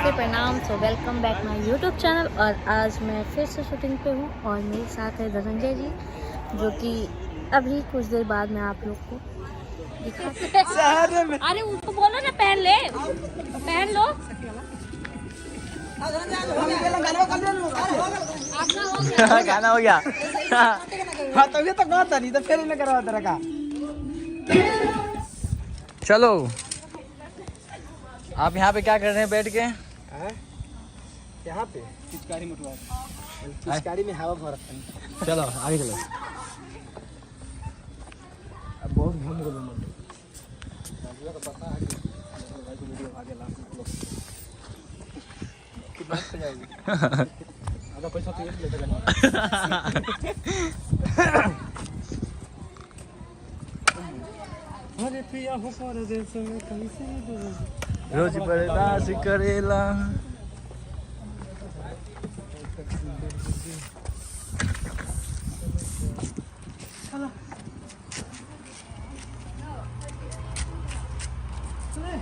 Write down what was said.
नमस्ते प्रणाम। So welcome back my YouTube channel. और आज मैं फिर से शूटिंग पे हूँ और मेरे साथ है धनंजय जी, जो कि अभी कुछ देर बाद मैं आप लोग को दिखा। अरे उसको बोलो ना पहन ले, पहन लो। गाना हो गया। हाँ तभी तो बात नहीं तो फिर इन्हें करवा तेरा का। चलो, आप यहाँ पे क्या कर रहे हैं बैठ के? यहाँ पे पिचकारी मुटवा पिचकारी में हवा भर रखा है। चलो आगे चलो। अब बहुत घूम गए मंदिर का पता है कि भाई को वीडियो आगे लास्ट लोग कितना पे जाएगी। आधा पैसा तो ये लेता अरे पिया हो परदेस में कैसे रोज बर्दाश्त करेला। चले